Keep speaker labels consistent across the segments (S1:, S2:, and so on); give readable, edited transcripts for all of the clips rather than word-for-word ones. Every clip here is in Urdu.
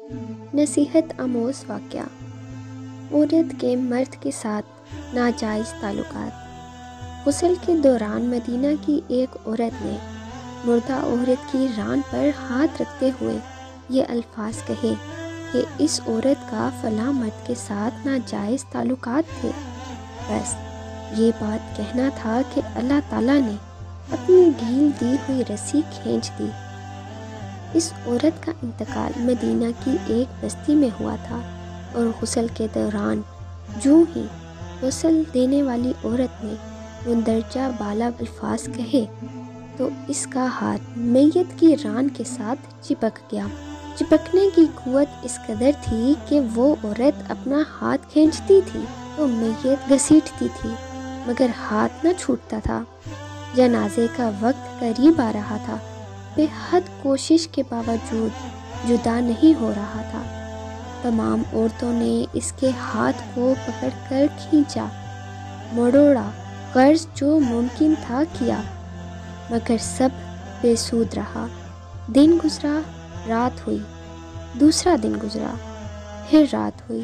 S1: نصیحت آموز واقعہ۔ عورت کے مرد کے ساتھ ناجائز تعلقات۔ غسل کے دوران مدینہ کی ایک عورت نے مردہ عورت کی ران پر ہاتھ رکھتے ہوئے یہ الفاظ کہے کہ اس عورت کا فلاں مرد کے ساتھ ناجائز تعلقات تھے۔ بس یہ بات کہنا تھا کہ اللہ تعالیٰ نے اپنی ڈھیل دی ہوئی رسی کھینچ دی۔ اس عورت کا انتقال مدینہ کی ایک بستی میں ہوا تھا، اور غسل کے دوران جو ہی غسل دینے والی عورت نے مندرجہ بالا الفاظ کہے تو اس کا ہاتھ میت کی ران کے ساتھ چپک گیا۔ چپکنے کی قوت اس قدر تھی کہ وہ عورت اپنا ہاتھ کھینچتی تھی تو میت گھسیٹتی تھی، مگر ہاتھ نہ چھوٹتا تھا۔ جنازے کا وقت قریب آ رہا تھا، بے حد کوشش کے باوجود جدا نہیں ہو رہا تھا۔ تمام عورتوں نے اس کے ہاتھ کو پکڑ کر کھینچا، مڑوڑا، غرض جو ممکن تھا کیا، مگر سب بے سود رہا۔ دن گزرا، رات ہوئی، دوسرا دن گزرا، پھر رات ہوئی،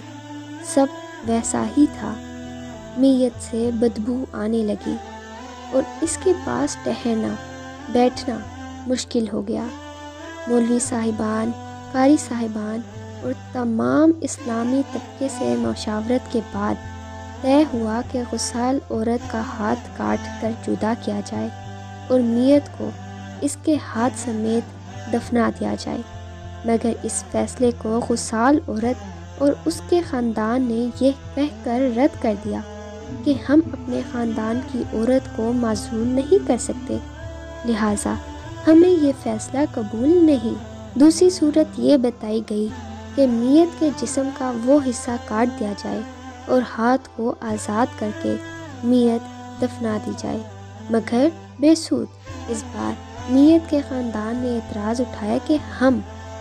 S1: سب ویسا ہی تھا۔ میت سے بدبو آنے لگی اور اس کے پاس ٹہرنا بیٹھنا مشکل ہو گیا۔ مولوی صاحبان، قاری صاحبان اور تمام اسلامی طبقے سے مشاورت کے بعد طے ہوا کہ غسال عورت کا ہاتھ کاٹ کر جدا کیا جائے اور میت کو اس کے ہاتھ سمیت دفنا دیا جائے، مگر اس فیصلے کو غسال عورت اور اس کے خاندان نے یہ کہہ کر رد کر دیا کہ ہم اپنے خاندان کی عورت کو معزول نہیں کر سکتے، لہٰذا ہمیں یہ فیصلہ قبول نہیں۔ دوسری صورت یہ بتائی گئی کہ میت کے جسم کا وہ حصہ کاٹ دیا جائے اور ہاتھ کو آزاد کر کے میت دفنا دی جائے، مگر بے سود۔ اس بار میت کے خاندان نے اعتراض اٹھایا کہ ہم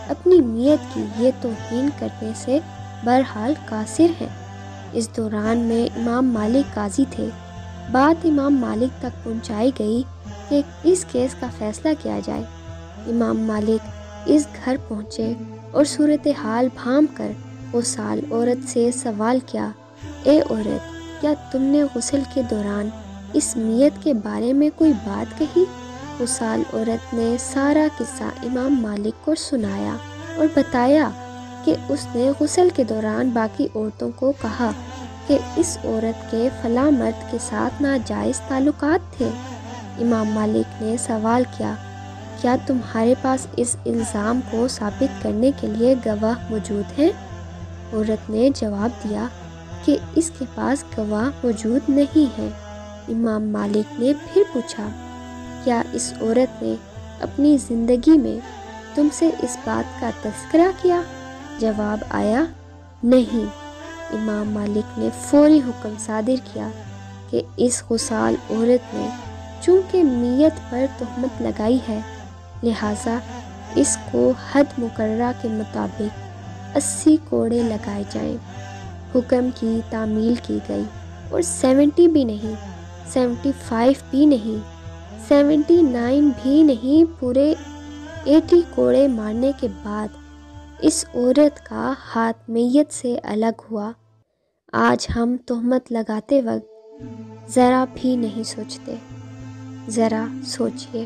S1: اپنی میت کی یہ توہین کرنے سے بہرحال قاصر ہیں۔ اس دوران میں امام مالک قاضی تھے۔ بات امام مالک تک پہنچائی گئی کہ اس کیس کا فیصلہ کیا جائے۔ امام مالک اس گھر پہنچے اور صورتحال بھانپ کر غسال عورت سے سوال کیا، اے عورت، کیا تم نے غسل کے دوران اس میت کے بارے میں کوئی بات کہی؟ غسال عورت نے سارا قصہ امام مالک کو سنایا اور بتایا کہ اس نے غسل کے دوران باقی عورتوں کو کہا کہ اس عورت کے فلاں مرد کے ساتھ ناجائز تعلقات تھے۔ امام مالک نے سوال کیا، کیا تمہارے پاس اس الزام کو ثابت کرنے کے لیے گواہ موجود ہیں؟ عورت نے جواب دیا کہ اس کے پاس گواہ موجود نہیں ہے۔ امام مالک نے پھر پوچھا، کیا اس عورت نے اپنی زندگی میں تم سے اس بات کا تذکرہ کیا؟ جواب آیا، نہیں۔ امام مالک نے فوری حکم صادر کیا کہ اس غسال عورت نے چونکہ میت پر تہمت لگائی ہے، لہٰذا اس کو حد مقررہ کے مطابق 80 کوڑے لگائے جائیں۔ حکم کی تعمیل کی گئی اور 70 بھی نہیں، 75 بھی نہیں، 79 بھی نہیں، پورے 80 کوڑے مارنے کے بعد اس عورت کا ہاتھ میت سے الگ ہوا۔ آج ہم تہمت لگاتے وقت ذرا بھی نہیں سوچتے، ذرا سوچئے۔